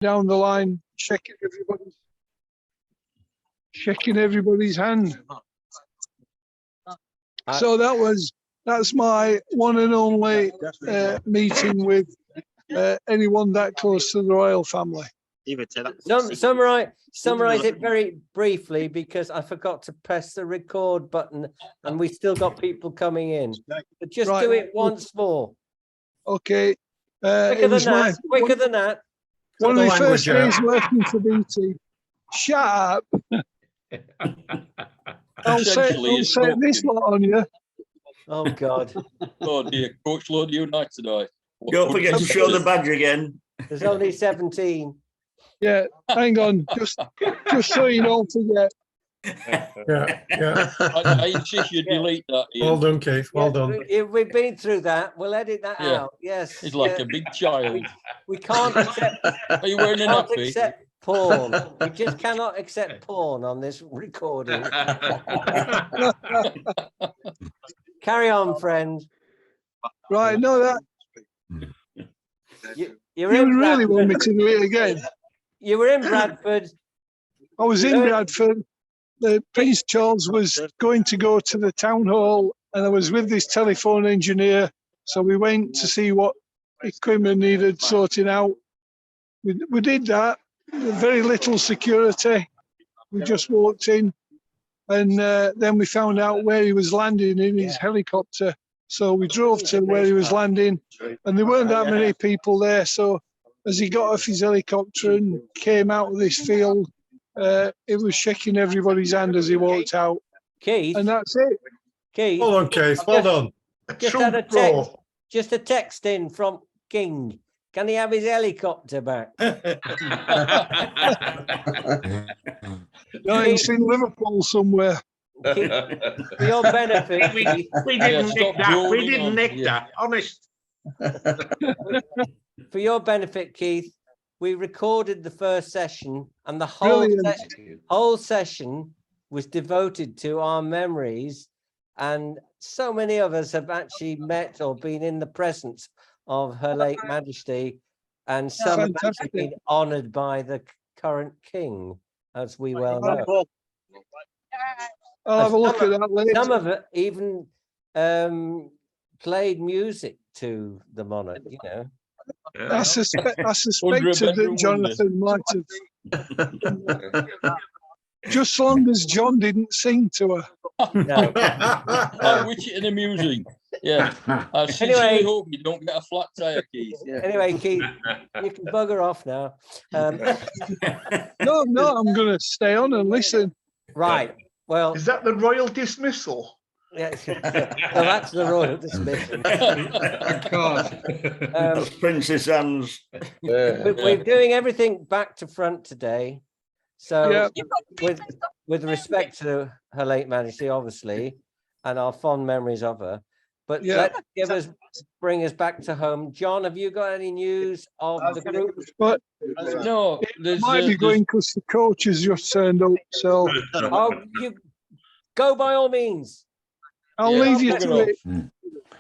down the line, shaking everybody's hand. So that's my one and only meeting with anyone that close to the royal family. Summarize it very briefly, because I forgot to press the record button and we still got people coming in. But just do it once more. Okay. Quicker than that. One of the first days working for BT. Shut up. I'll set this lot on you. Oh, God. Oh, dear. Coach Lord United tonight. Don't forget to show the badge again. There's only 17. Yeah, hang on. Just so you don't forget. Yeah. I insist you delete that. Ian. Well done, Keith. Well done. We've been through that. We'll edit that out. Yes. He's like a big child. We can't accept. Are you wearing a nappy? Accept porn. We just cannot accept porn on this recording. Carry on, friend. Right, no, that You really want me to do it again. You were in Bradford. I was in Bradford. The Prince Charles was going to go to the town hall, and I was with this telephone engineer. So we went to see what equipment needed sorting out. We did that. Very little security. We just walked in, and then we found out where he was landing in his helicopter. So we drove to where he was landing, and there weren't that many people there. So as he got off his helicopter and came out of this field, it was shaking everybody's hand as he walked out. Keith. And that's it. Keith. Well done, Keith. Well done. Just a text in from King. Can he have his helicopter back? No, he's in Liverpool somewhere. For your benefit. We didn't nick that. We didn't nick that. Honest. For your benefit, Keith, we recorded the first session, and the whole session was devoted to our memories. And so many of us have actually met or been in the presence of Her late Majesty, and some have actually been honoured by the current king, as we well know. I'll have a look at that later. Some of it even played music to the monarch, you know. I suspected that Jonathan might have. Just as long as John didn't sing to her. No. Witty and amusing. Yeah. I sincerely hope you don't get a flat tire, Keith. Yeah. Anyway, Keith, you can bugger off now. No, I'm going to stay on and listen. Right. Well, is that the royal dismissal? Yeah, well, that's the royal dismissal. Princess Anne's. We're doing everything back to front today. So, with respect to Her late Majesty, obviously, and our fond memories of her, but let's bring us back to home. John, have you got any news of the group? But no, it might be going because the coach has just turned up. So, you go by all means. I'll leave you to it.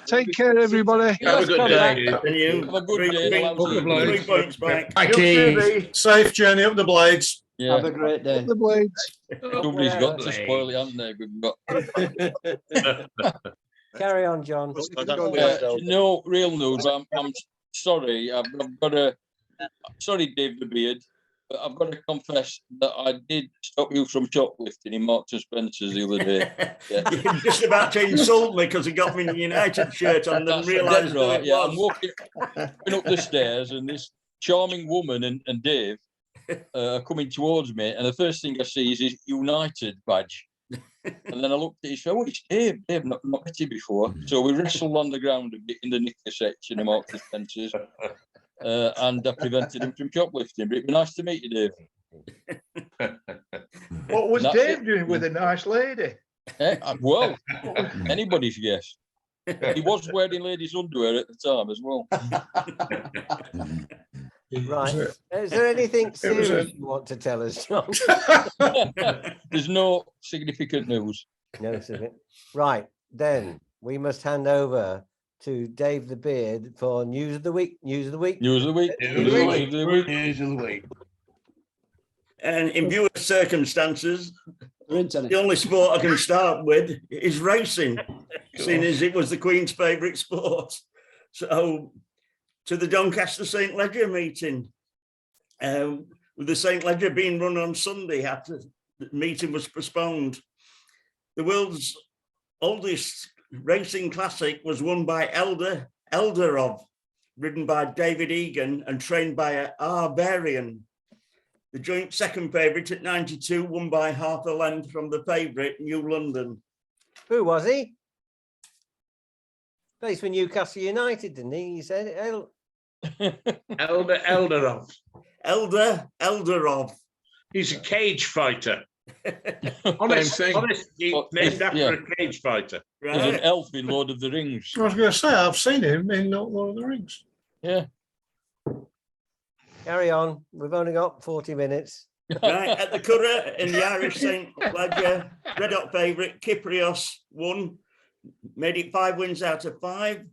Take care, everybody. Have a good day. Have a good day. 3 points back. Safe journey up the Blades. Yeah. Have a great day. The Blades. Somebody's got to spoil it, haven't they? We've got. Carry on, John. No real news. I'm sorry. I've got a. Sorry, Dave the Beard, but I've got to confess that I did stop you from shoplifting in Marks and Spencer's the other day. Yeah. You're just about to insult me because he got me the United shirt on and realised right. Yeah, I'm walking up the stairs and this charming woman and Dave are coming towards me, and the first thing I see is his United badge. And then I looked at his phone. Oh, it's Dave. Dave, not met you before. So we wrestled on the ground a bit in the knicker section of Marks and Spencer's. And I prevented him from shoplifting. But it'd be nice to meet you, Dave. What was Dave doing with a nice lady? Well, anybody's guess. He was wearing ladies' underwear at the time as well. Right. Is there anything serious you want to tell us, John? There's no significant news. No, right. Then we must hand over to Dave the Beard for News of the Week. News of the week. News of the week. And in view of circumstances, the only sport I can start with is racing, seeing as it was the Queen's favourite sport. So, to the Doncaster St Leger meeting, with the St Leger being run on Sunday after the meeting was postponed. The world's oldest racing classic was won by Elderov, ridden by David Egan and trained by R. Varian. The joint second favourite at 92, won by half a length from the favourite, New London. Who was he? Plays for Newcastle United, didn't he? He said Elderov. Elderov. He's a cage fighter. Honest, named after a cage fighter. There's an elf in Lord of the Rings. I was going to say, I've seen him in Lord of the Rings. Yeah. Carry on. We've only got 40 minutes. Right, at the Curragh in the Irish St Leger, red hot favourite Kyprios won, made it 5 wins out of 5.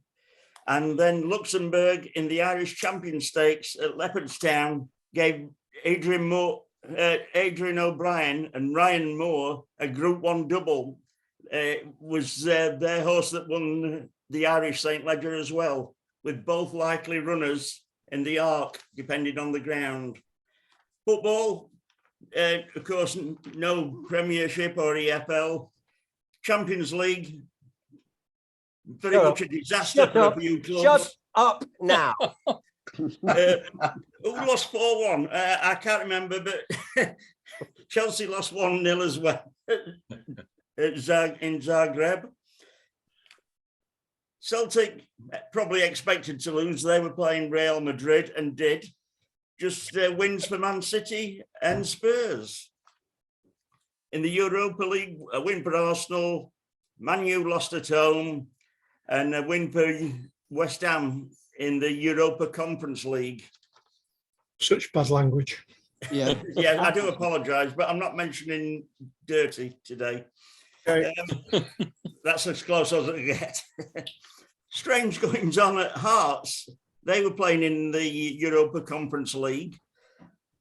And then Luxembourg in the Irish Champion Stakes at Leopardstown gave Adrian O'Brien and Ryan Moore a Group 1 double. Was their horse that won the Irish St Leger as well, with both likely runners in the arc, depending on the ground. Football, of course, no Premiership or EFL. Champions League, very much a disaster for a few clubs. Shut up now. Who lost 4-1? I can't remember, but Chelsea lost 1-0 as well in Zagreb. Celtic probably expected to lose. They were playing Real Madrid and did. Just wins for Man City and Spurs. In the Europa League, a win for Arsenal. Man U lost at home, and a win for West Ham in the Europa Conference League. Such bad language. Yeah, I do apologise, but I'm not mentioning dirty today. Okay. That's as close as I get. Strange goings on at Hearts. They were playing in the Europa Conference League.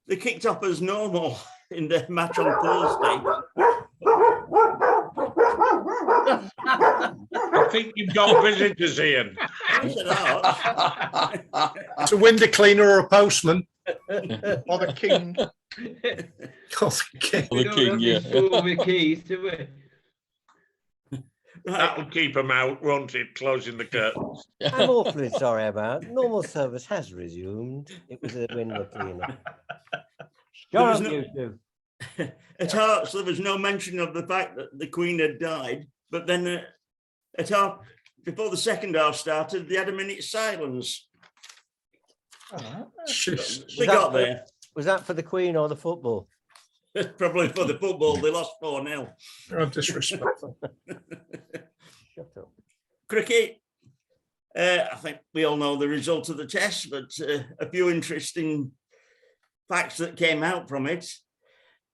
They kicked off as normal in their match on Thursday. I think you've got visitors, Ian. It's a window cleaner or a postman. Or the king. The king, yeah. The keys, do we? That'll keep them out, won't it? Closing the curtains. I'm awfully sorry about. Normal service has resumed. It was a window cleaner. Shut up, you two. At Hearts, there was no mention of the fact that the Queen had died, but then at half, before the second half started, they had a minute's silence. They got there. Was that for the Queen or the football? Probably for the football. They lost 4-0. Oh, disrespectful. Shut up. Cricket. I think we all know the result of the test, but a few interesting facts that came out from it.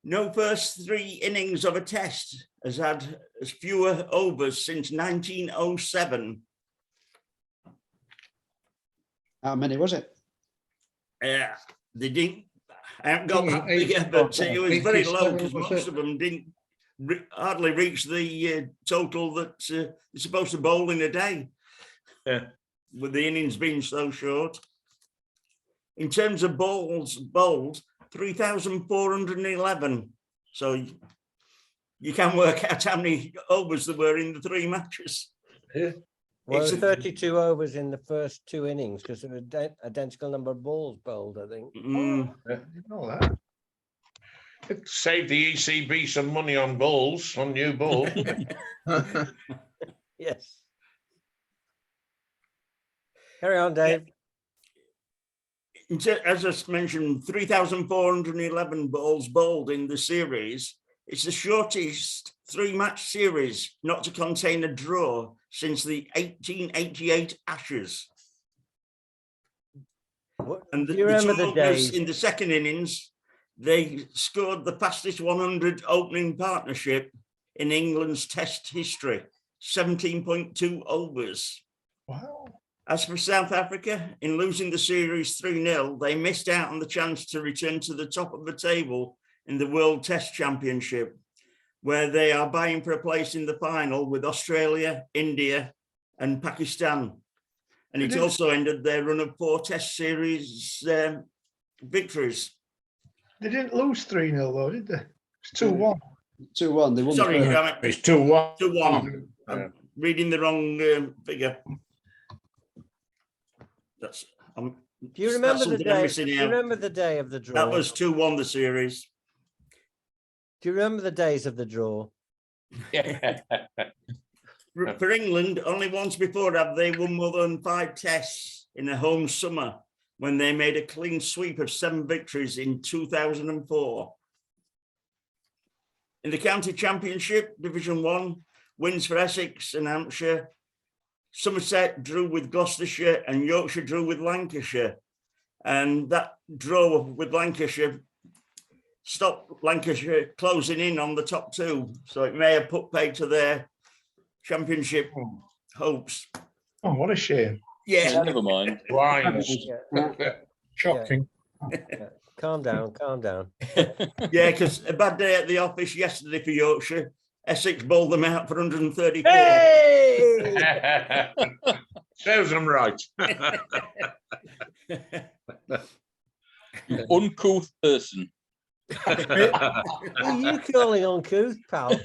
No first 3 innings of a test has had as fewer overs since 1907. How many was it? They didn't. I haven't got that figure, but it was very low because most of them didn't hardly reach the total that they're supposed to bowl in a day. Yeah. With the innings being so short. In terms of balls bowled, 3,411. So you can work out how many overs there were in the 3 matches. Yeah. Well, 32 overs in the first 2 innings because there was identical number of balls bowled, I think. You know that. It saved the ECB some money on balls, on new balls. Yes. Carry on, Dave. As I mentioned, 3,411 balls bowled in the series. It's the shortest 3-match series not to contain a draw since the 1888 Ashes. And Do you remember the days in the second innings, they scored the fastest 100 opening partnership in England's Test history, 17.2 overs. Wow. As for South Africa, in losing the series 3-0, they missed out on the chance to return to the top of the table in the World Test Championship, where they are vying for a place in the final with Australia, India, and Pakistan. And it also ended their run of 4 Test series victories. They didn't lose 3-0 though, did they? It's 2-1. 2-1. They won. Sorry, It's 2-1. 2-1. I'm reading the wrong figure. That's. Do you remember the something I'm day? missing Do you out. remember the day of the draw? That was 2-1 the series. Do you remember the days of the draw? For England, only once before have they won more than 5 tests in a home summer, when they made a clean sweep of 7 victories in 2004. In the County Championship, Division 1, wins for Essex and Hampshire. Somerset drew with Gloucestershire and Yorkshire drew with Lancashire. And that draw with Lancashire stopped Lancashire closing in on the top 2. So it may have put paid to their championship hopes. Oh, what a shame. Yeah. Never mind. Wines. Shocking. Yeah. Calm down, calm down. Yeah, because a bad day at the office yesterday for Yorkshire. Essex bowled them out for 134. Hey! Serves them right. You uncouth person. Who are you calling uncouth, pal?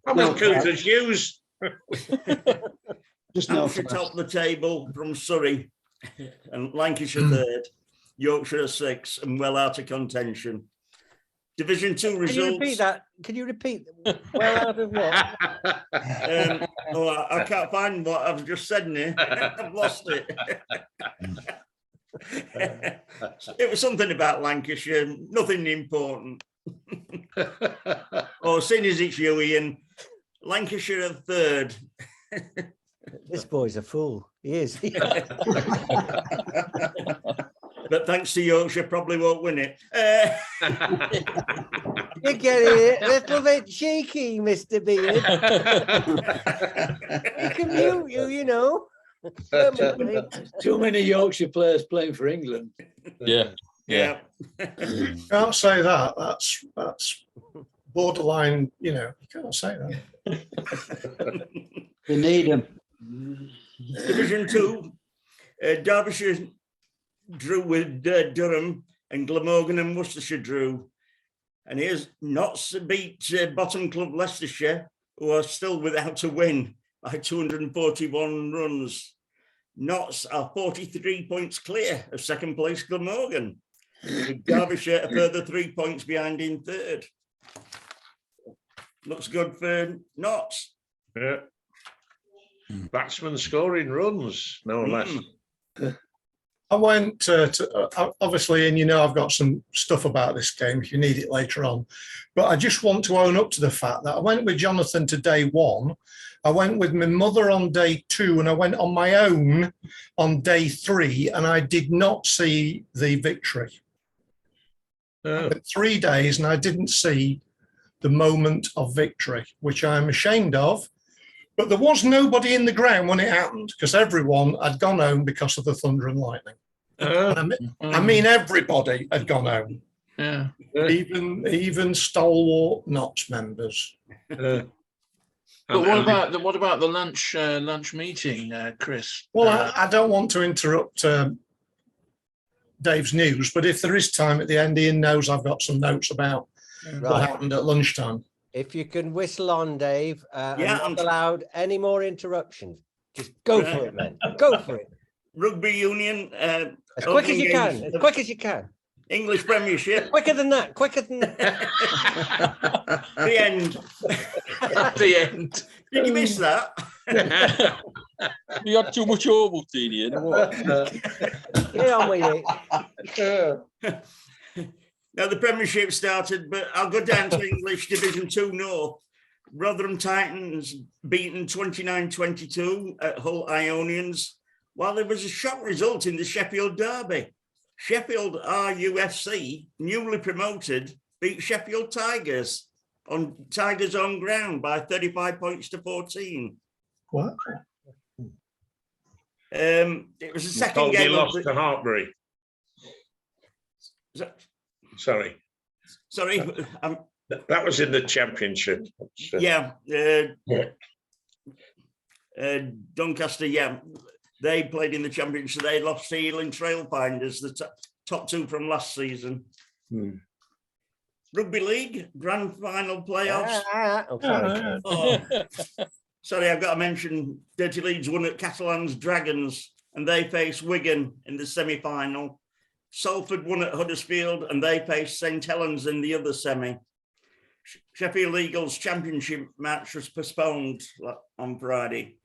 I'm as couth as yous. Just no Hampshire top the table from Surrey and Lancashire 3rd, Yorkshire 6th, and well out of contention. Division 2 results. Can you repeat that? Can you repeat? Well, out of what? I can't find what I've just said now. I've lost it. It was something about Lancashire, nothing important. Seeing as it's you, Ian, Lancashire are 3rd. This boy's a fool. He is. But thanks to Yorkshire, probably won't win it. You're getting a little bit cheeky, Mr. Beard. You can mute you know. Too many Yorkshire players playing for England. Yeah. Yeah. Can't say that. That's borderline, you can't say that. They need him. Division 2, Derbyshire drew with Durham, and Glamorgan and Worcestershire drew. And here's Notts beat bottom club Leicestershire, who are still without a win by 241 runs. Notts are 43 points clear of second place Glamorgan, with Derbyshire a further 3 points behind in 3rd. Looks good for Notts. Yeah. Batsman scoring runs, no less. I went to obviously, and I've got some stuff about this game if you need it later on, but I just want to own up to the fact that I went with Jonathan to day 1. I went with my mother on day 2, and I went on my own on day 3, and I did not see the victory. I went 3 days and I didn't see the moment of victory, which I'm ashamed of. But there was nobody in the ground when it happened, because everyone had gone home because of the thunder and lightning. I mean, everybody had gone home. Yeah. Even stalwart Notts members. But what about the lunch meeting, Chris? Well, I don't want to interrupt Dave's news, but if there is time at the end, Ian knows I've got some notes about what happened at lunchtime. If you can whistle on, Dave, Yeah, I'm not allowed any more interruptions. Just go for it, man. Go for it. Rugby Union. As quick as you can. As quick as you can. English Premiership. Quicker than that. Quicker than that. The end. The end. Did you miss that? You had too much Ovaltine in. What? Get on with it. Now the Premiership started, but I'll go down to English Division 2 North. Rotherham Titans beaten 29-22 at Hull Ionians, while there was a shock result in the Sheffield Derby. Sheffield RUFC, newly promoted, beat Sheffield Tigers on Tigers' own ground by 35 points to 14. What? It was the second Colby game. lost to Hartbury. Sorry. Sorry. That was in the championship. Yeah. Doncaster, yeah. They played in the championship. They lost to Ealing Trailfinders, the top two from last season. Rugby League, grand final playoffs. Sorry, I've got to mention Dirty Leeds won at Catalan's Dragons and they faced Wigan in the semi-final. Salford won at Huddersfield and they faced St Helens in the other semi. Sheffield Eagles championship match was postponed on Friday.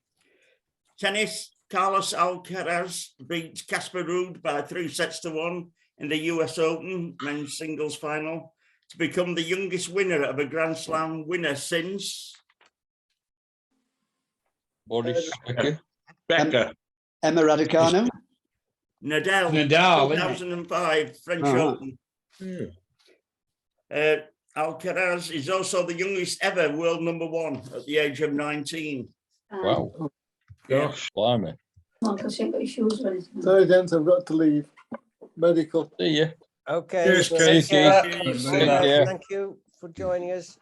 Tennis, Carlos Alcaraz beat Casper Ruud by 3-1 in the US Open men's singles final to become the youngest winner of a Grand Slam winner since Boris Becker. Emma Raducanu. Nadal, Nadal, 2005 French Open. Alcaraz is also the youngest ever world number one at the age of 19. Wow. Gosh. Blimey. Sorry, gents, I've got to leave. Medical. See you. Okay. Cheers, Take Keith. care. Take care. Thank you for joining us.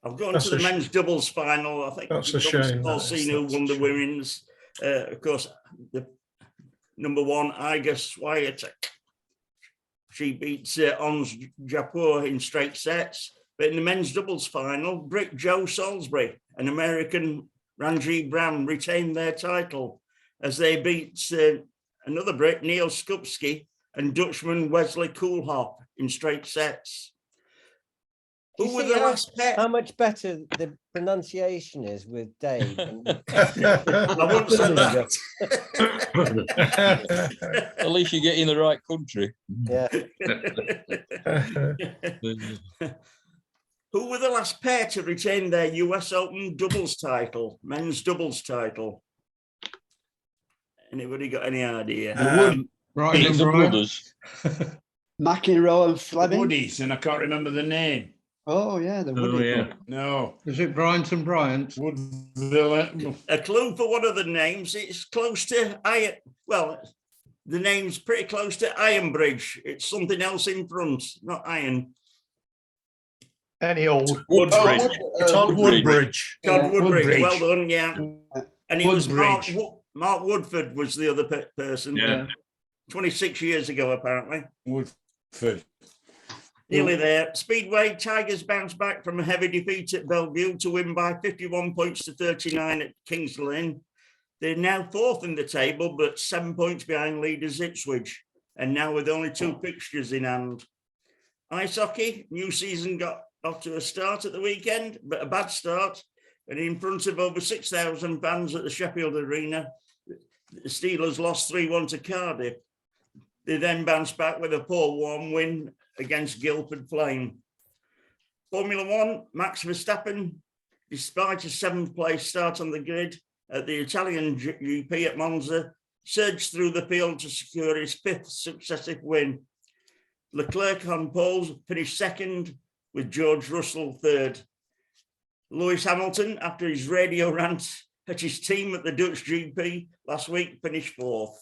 I've gone That's to the a men's doubles final. I think that's a shame, all that is. seen who That's a won the shame. women's. Of course, the number one, Iga Swiatek. She beats Ons Jabeur in straight sets. But in the men's doubles final, Brit Joe Salisbury and American Ranji Bram retained their title as they beat another Brit, Neil Skupski, and Dutchman Wesley Koolhof in straight sets. Do you Who were see the last pair? how much better the pronunciation is with Dave? I wouldn't say that. At least you get in the right country. Yeah. Who were the last pair to retain their US Open doubles title, men's doubles title? Anybody got any idea? Brian and The Brian. brothers. McEnroe and Fleming. Woodies, and I can't remember the name. Oh, yeah, the Oh, Woody. yeah. No. Is it Bryant and Bryant? Woodville. A clue for one of the names. It's close to Iron. Well, the name's pretty close to Ironbridge. It's something else in front, not iron. Any old. Woodbridge. Todd Woodbridge. Todd Woodbridge. Woodbridge. Well done, yeah. And it was Woodbridge. Mark Woodford was the other person. Yeah. 26 years ago, apparently. Woodford. Nearly there. Speedway, Tigers bounced back from a heavy defeat at Bellevue to win by 51 points to 39 at Kings Lynn. They're now fourth in the table, but 7 points behind leaders Ipswich, and now with only 2 fixtures in hand. Ice hockey, new season got off to a start at the weekend, but a bad start. And in front of over 6,000 fans at the Sheffield Arena, the Steelers lost 3-1 to Cardiff. They then bounced back with a 4-1 win against Guildford Flame. Formula One, Max Verstappen, despite a 7th place start on the grid at the Italian GP at Monza, surged through the field to secure his 5th successive win. Leclerc on pole finished 2nd, with George Russell 3rd. Lewis Hamilton, after his radio rant at his team at the Dutch GP last week, finished 4th.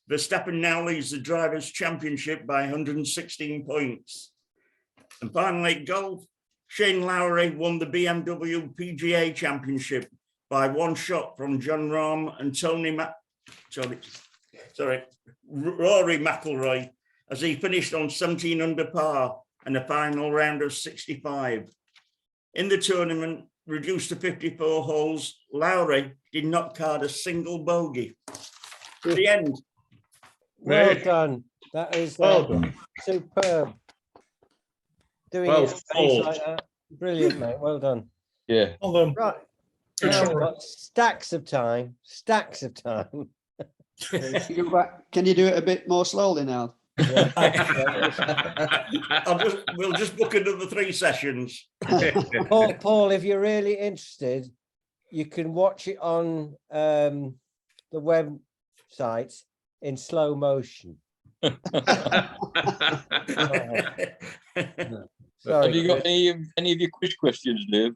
Verstappen now leads the Drivers' Championship by 116 points. And finally, golf. Shane Lowry won the BMW PGA Championship by 1 shot from John Rahm and Rory McIlroy, as he finished on 17 under par and a final round of 65. In the tournament, reduced to 54 holes, Lowry did not card a single bogey. To the end. Well done. That is superb. Doing Well it at pace fought. like that. Brilliant, mate. Well done. Yeah. Well done. Right. Good Now shot. we've got stacks of time. Stacks of time. Can you do it a bit more slowly now? We'll just book another 3 sessions. Paul, if you're really interested, you can watch it on the website in slow motion. Sorry. Have you got any of your quiz questions, Dave?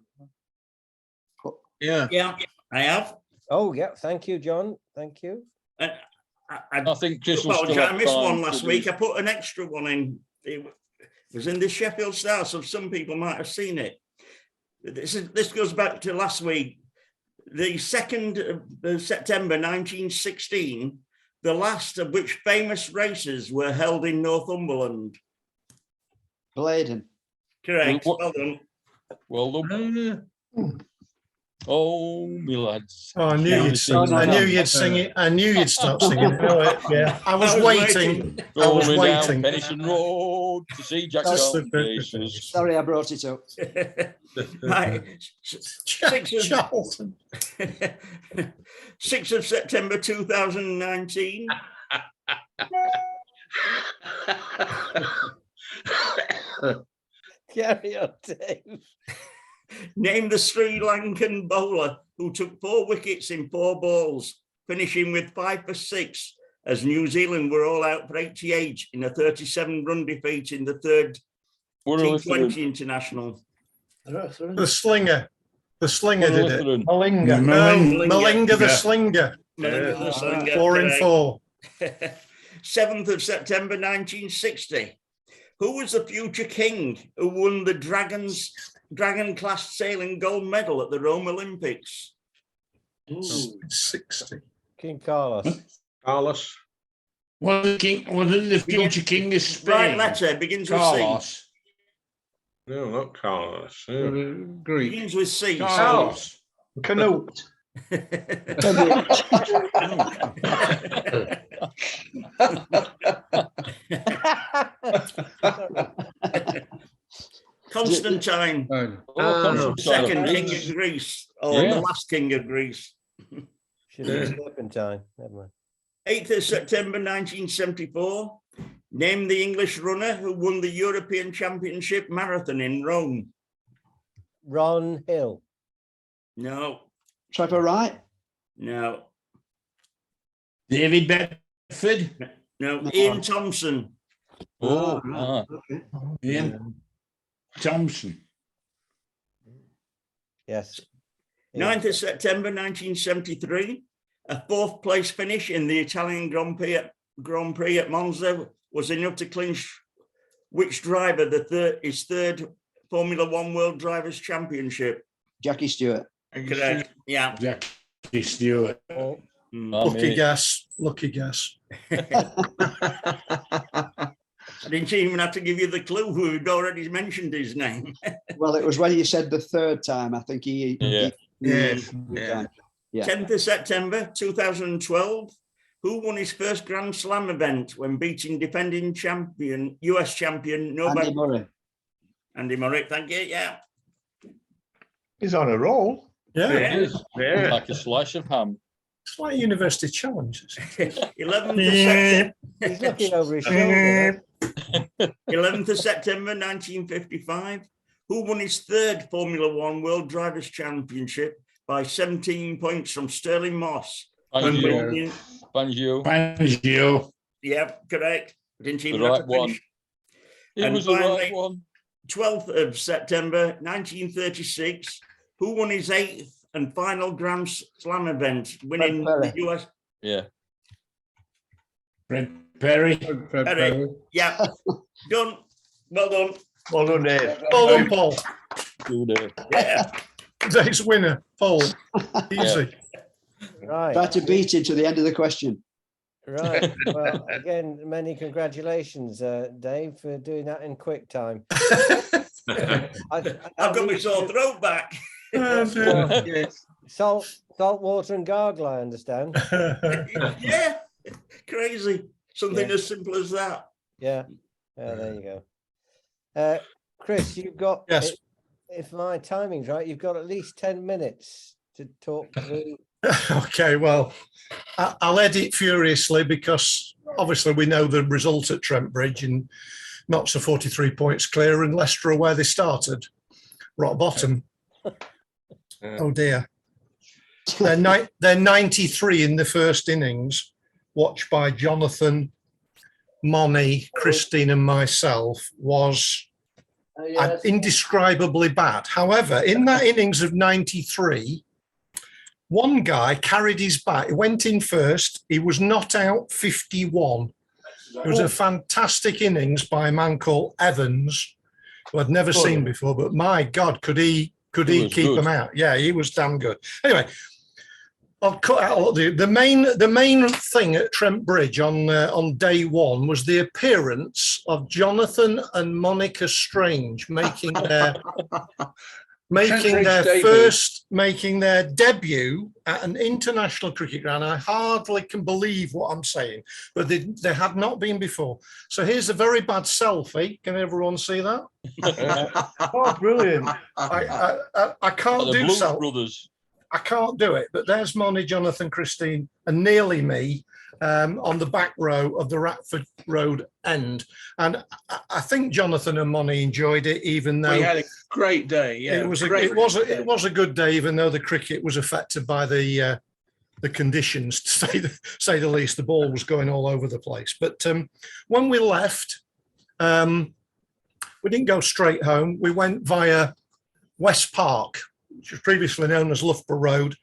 Yeah. Yeah, I have. Oh, yeah. Thank you, John. Thank you. I think Chris will still apologize, I have missed time one to last do week. his- I put an extra one in. It was in the Sheffield Star, so some people might have seen it. This goes back to last week. The 2nd of September 1916, the last of which famous races were held in Northumberland. Bladen. Correct. Well, Well done. Well done. Oh, me lads. Oh, I knew Yeah. you'd sing. No, I no. knew you'd sing it. I knew you'd start singing. Yeah, I was waiting. I was Rolling down waiting. Pennison Road to see Jack That's the Charlton bit. races. Sorry, I brought it up. Right. Sixth of- Charlton. 6th of September 2019. Carry on, Dave. Name the Sri Lankan bowler who took 4 wickets in 4 balls, finishing with 5 for 6, as New Zealand were all out for 88 in a 37-run defeat in the 3rd T20 international. The slinger. The slinger did it. Malinga. No, Malinga. Malinga the Yeah. slinger. Malinga the slinger, 4 in correct. 4. 7th of September 1960. Who was the future king who won the Dragon-class sailing gold medal at the Rome Olympics? 60. King Carlos. Carlos. Wasn't the future king of Spain? Right letter, begins with C. Carlos. No, not Carlos. Yeah. Greek. Begins with C. Carlos. Canute. Constantine, Oh, second king of Greece, or Yeah. the last king of Greece. Should be Serpentine. Never mind. 8th of September 1974. Name the English runner who won the European Championship Marathon in Rome. Ron Hill. No, Trevor Wright. no, David Bedford. no. No. Ian Thompson. Oh, right. ah. Ian Thompson. Yes. 9th of September 1973. A 4th place finish in the Italian Grand Prix at Monza was enough to clinch which driver his 3rd Formula One World Drivers' Championship. Jackie Stewart. Correct. Yeah. Jackie Stewart. Oh, Lucky guess. Lucky guess. I didn't even have to give you the clue who had already mentioned his name. Well, it was when you said the 3rd time. I think he. Yeah. Yeah. 10th of September 2012. Who won his first Grand Slam event when beating defending champion, US champion Novak? Andy Murray. Andy Murray, thank you. Yeah. He's on a roll. Yeah. It is. Yeah. Like a slice of ham. It's like university challenges. 11th he's looking over his shoulder. 11th of September 1955. Who won his 3rd Formula One World Drivers' Championship by 17 points from Sterling Moss? Fangio. Fangio. Fangio. Yeah, correct. Didn't even The have right to finish. one. It And was the finally- right one. 12th of September 1936. Who won his 8th and final Grand Slam event, winning Fred the Perry. US? Yeah. Fred Perry. Fred Perry. Perry. Yeah, done. Well done. Well done, Dave. Well done, Paul. Good, Yeah. Today's winner, Paul. Easy. Right. Try to beat him to the end of the question. Right. Well, again, many congratulations, Dave, for doing that in quick time. I've got my sore throat back. Salt water and gargle, I understand. Yeah, crazy. Something Yeah. as simple as that. Yeah. There you go. Chris, you've got, Yes. if my timing's right, you've got at least 10 minutes to talk through. Okay, well, I'll edit furiously because obviously we know the result at Trent Bridge and Notts are 43 points clear and Leicester are where they started, rock bottom. Oh dear. They're 93 in the first innings, watched by Jonathan, Moni, Christine and myself, was indescribably bad. However, in that innings of 93, one guy carried his bat. He went in first. He was not out 51. It was a fantastic innings by a man called Evans, who I'd never seen before. But my God, could he keep him out? Yeah, he was damn good. Anyway, I'll cut out the main thing at Trent Bridge on day one was the appearance of Jonathan and Monica Strange making their debut at an international cricket ground. I hardly can believe what I'm saying, but they had not been before. So here's a very bad selfie. Can everyone see that? Oh, brilliant. I can't do Brothers. I can't do it, but there's Moni, Jonathan, Christine, and nearly me on the back row of the Ratford Road end. And I think Jonathan and Moni enjoyed it, even though we had a great day. Yeah, it was a good day, even though the cricket was affected by the conditions, to say the least. The ball was going all over the place. But when we left, we didn't go straight home. We went via West Park, which was previously known as Loughborough Road.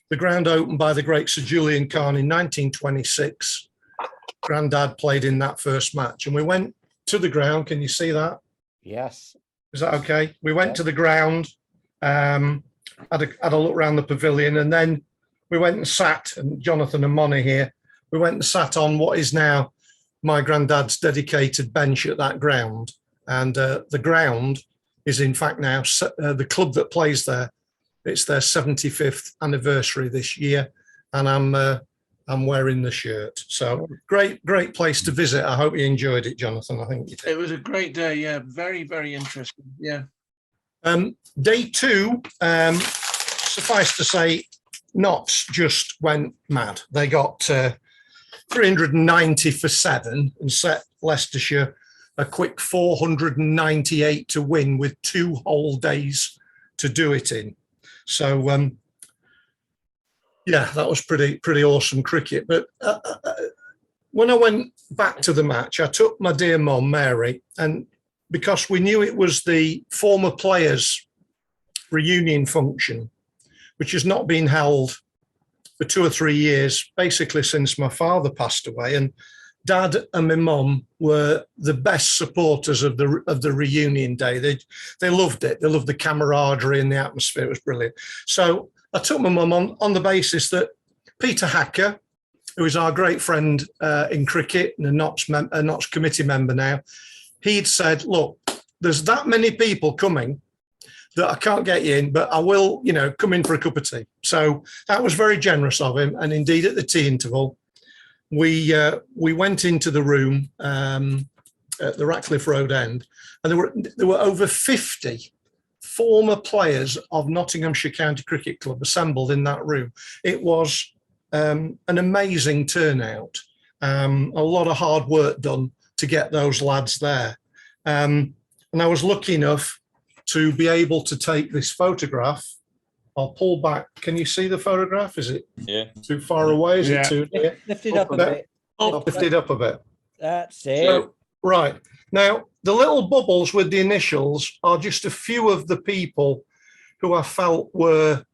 The ground opened by the great Sir Julian Khan in 1926. Grandad played in that first match. And we went to the ground. Can you see that? Yes. Is that okay? We went to the ground, had a look around the pavilion, and then we went and sat, and Jonathan and Moni here, we went and sat on what is now my granddad's dedicated bench at that ground. And the ground is in fact now the club that plays there. It's their 75th anniversary this year, and I'm wearing the shirt. So great place to visit. I hope you enjoyed it, Jonathan. I think you did. It was a great day. Yeah, very, very interesting. Yeah. Day two, suffice to say, Notts just went mad. They got 390 for 7 and set Leicestershire a quick 498 to win with 2 whole days to do it in. So, yeah, that was pretty awesome cricket. But when I went back to the match, I took my dear mum, Mary, and because we knew it was the former players' reunion function, which has not been held for 2 or 3 years, basically since my father passed away. And Dad and my mum were the best supporters of the reunion day. They loved it. They loved the camaraderie and the atmosphere. It was brilliant. So I took my mum on the basis that Peter Hacker, who is our great friend in cricket and a Notts committee member now, he'd said, look, there's that many people coming that I can't get you in, but I will, come in for a cup of tea. So that was very generous of him. And indeed, at the tea interval, we went into the room at the Ratcliffe Road end, and there were over 50 former players of Nottinghamshire County Cricket Club assembled in that room. It was an amazing turnout, a lot of hard work done to get those lads there. And I was lucky enough to be able to take this photograph. I'll pull back. Can you see the photograph? Is it too far away? Is it too near? Lift it up a bit. Lift it up a bit. That's it. So, right. Now, the little bubbles with the initials are just a few of the people who I felt were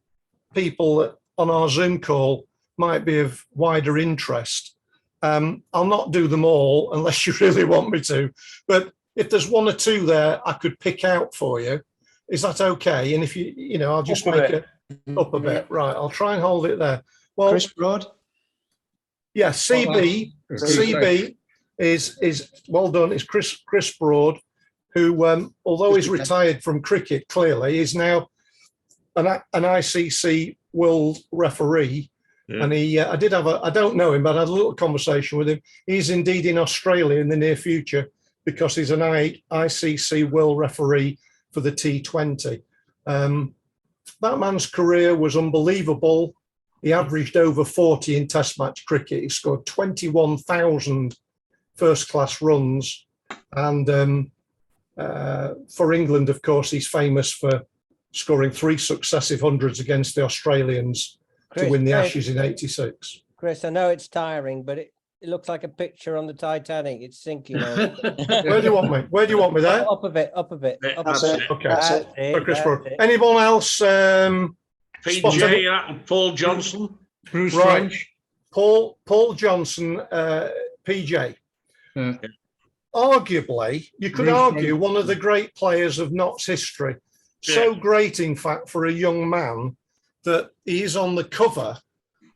people that on our Zoom call might be of wider interest. I'll not do them all unless you really want me to. But if there's 1 or 2 there I could pick out for you, is that okay? And if I'll just make it up a bit. Right, I'll try and hold it there. Well, Chris Broad? Yeah, CB is well done. It's Chris Broad, who, although he's retired from cricket, clearly is now an ICC world referee. Yeah. And I don't know him, but I had a little conversation with him. He's indeed in Australia in the near future because he's an ICC world referee for the T20. That man's career was unbelievable. He averaged over 40 in Test match cricket. He scored 21,000 first-class runs. And for England, of course, he's famous for scoring 3 successive hundreds against the Australians to win the Ashes in '86. Chris, I know it's tiring, but it looks like a picture on the Titanic. It's sinking. Where do you want me? Where do you want me there? Up a bit. Up a bit. That's it. Okay. For Chris Broad. Anyone else PJ, Paul Johnson. Bruce Right. French. Paul Johnson, PJ. Yeah. Arguably, you could Bruce argue French. one of the great players of Notts history. So great, in fact, for a young man that he is on the cover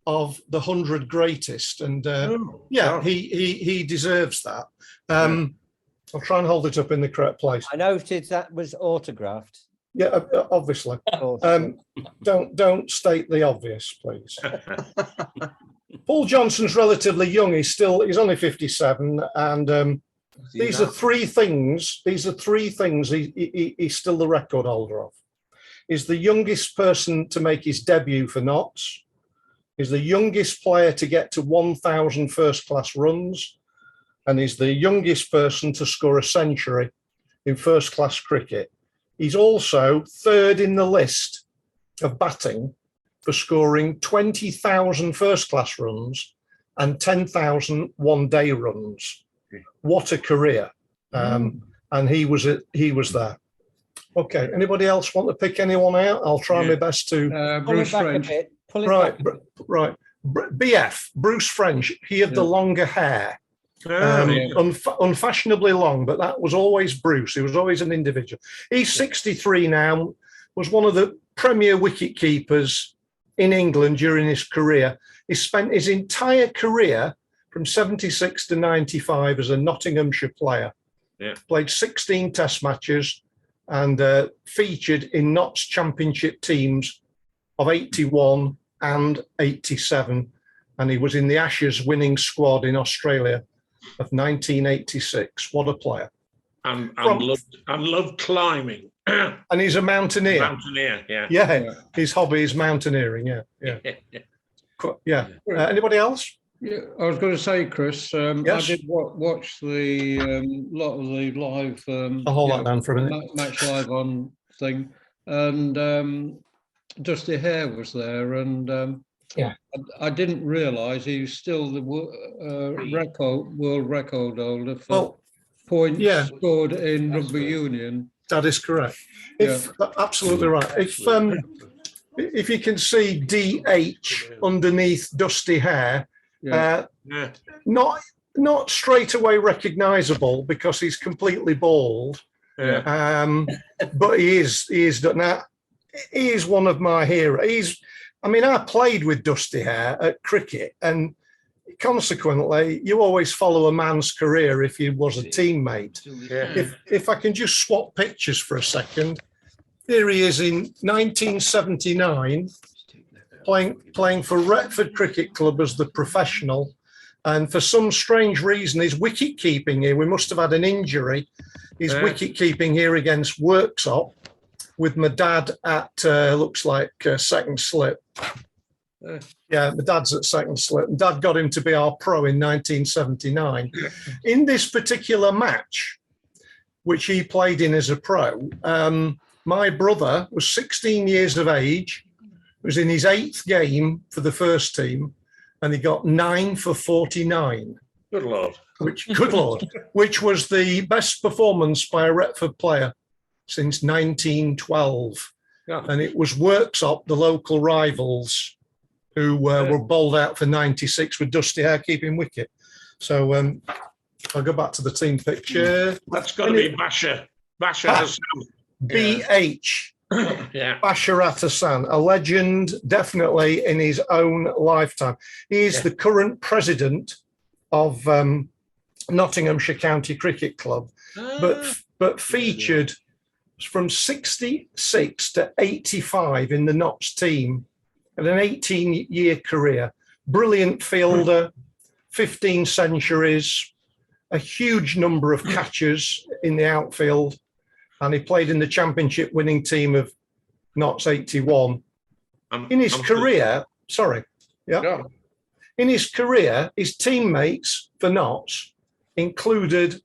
of the 100 Greatest, and he deserves that. I'll try and hold it up in the correct place. I noticed that was autographed. Yeah, obviously. Don't state the obvious, please. Paul Johnson's relatively young. He's only 57, and these are three things. These are three things he's still the record holder of. He's the youngest person to make his debut for Notts. He's the youngest player to get to 1,000 first-class runs, and he's the youngest person to score a century in first-class cricket. He's also third in the list of batting for scoring 20,000 first-class runs and 10,000 one-day runs. What a career! And he was there. Okay. Anybody else want to pick anyone out? I'll try my best to. Bruce French. Right. BF, Bruce French. He had the longer hair. Unfashionably long, but that was always Bruce. He was always an individual. He's 63 now, was one of the premier wicket keepers in England during his career. He spent his entire career from 76 to 95 as a Nottinghamshire player. Played 16 test matches and featured in Notts championship teams of 81 and 87. And he was in the Ashes winning squad in Australia of 1986. What a player. And loved climbing. And he's a mountaineer. Mountaineer, Yeah, his hobby is mountaineering. Anybody else? Yeah, I was going to say, Chris, Yes. I did watch the lot of the live I'll hold that down for a minute. match live on thing, and Dusty Hare was there, and I didn't realise he was still the world record holder for points scored in rugby union. That is correct. Absolutely right. If you can see DH underneath Dusty Hare. Not straight away recognisable because he's completely bald. But he is now. He is one of my heroes. I played with Dusty Hare at cricket, and consequently, you always follow a man's career if he was a teammate. If I can just swap pictures for a second, here he is in 1979. Playing for Retford Cricket Club as the professional, and for some strange reason, his wicket keeping here, we must have had an injury. His wicket keeping here against Worksop, with my dad at looks like second slip. My dad's at second slip. And Dad got him to be our pro in 1979. In this particular match, which he played in as a pro, my brother was 16 years of age. Was in his 8th game for the first team, and he got 9 for 49. Good Lord. Which was the best performance by a Retford player since 1912. And it was Worksop, the local rivals, who were bowled out for 96 with Dusty Hare keeping wicket. So I'll go back to the team picture. That's got to be Basher Hassan. BH. Bashar Hassan, a legend, definitely in his own lifetime. He is the current president of Nottinghamshire County Cricket Club, but featured from 66 to 85 in the Notts team, and an 18-year career. Brilliant fielder, 15 centuries, a huge number of catches in the outfield. And he played in the championship winning team of Notts 81. In his career, his teammates for Notts included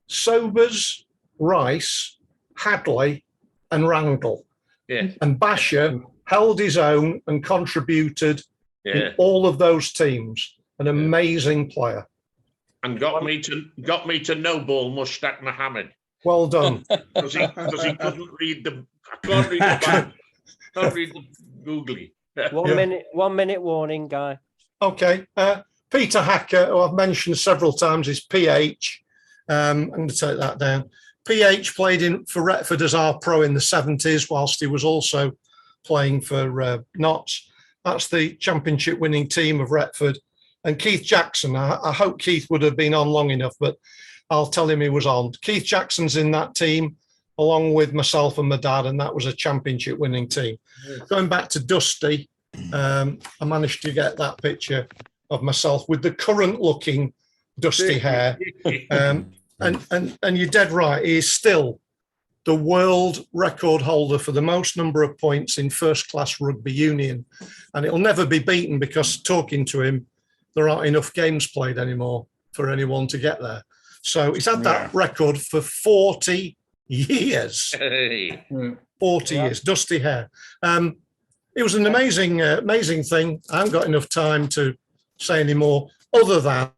Sobers, Rice, Hadley, and Randall. And Basher held his own and contributed in all of those teams. An amazing player. And got me to no-ball Mushtaq Mohammed. Well done. Because he couldn't read the. I can't read the back. Don't read the googly. 1 minute warning, Guy. Okay. Peter Hacker, who I've mentioned several times, is PH. I'm going to take that down. PH played for Retford as our pro in the 70s, whilst he was also playing for Notts. That's the championship winning team of Retford. And Keith Jackson, I hope Keith would have been on long enough, but I'll tell him he was on. Keith Jackson's in that team, along with myself and my dad, and that was a championship winning team. Yes. Going back to Dusty, I managed to get that picture of myself with the current looking Dusty hair. And you're dead right, he is still the world record holder for the most number of points in first class rugby union. And it'll never be beaten because talking to him, there aren't enough games played anymore for anyone to get there. So he's had that record for 40 years. Hey. 40 years, Dusty hair. It was an amazing thing. I haven't got enough time to say any more other than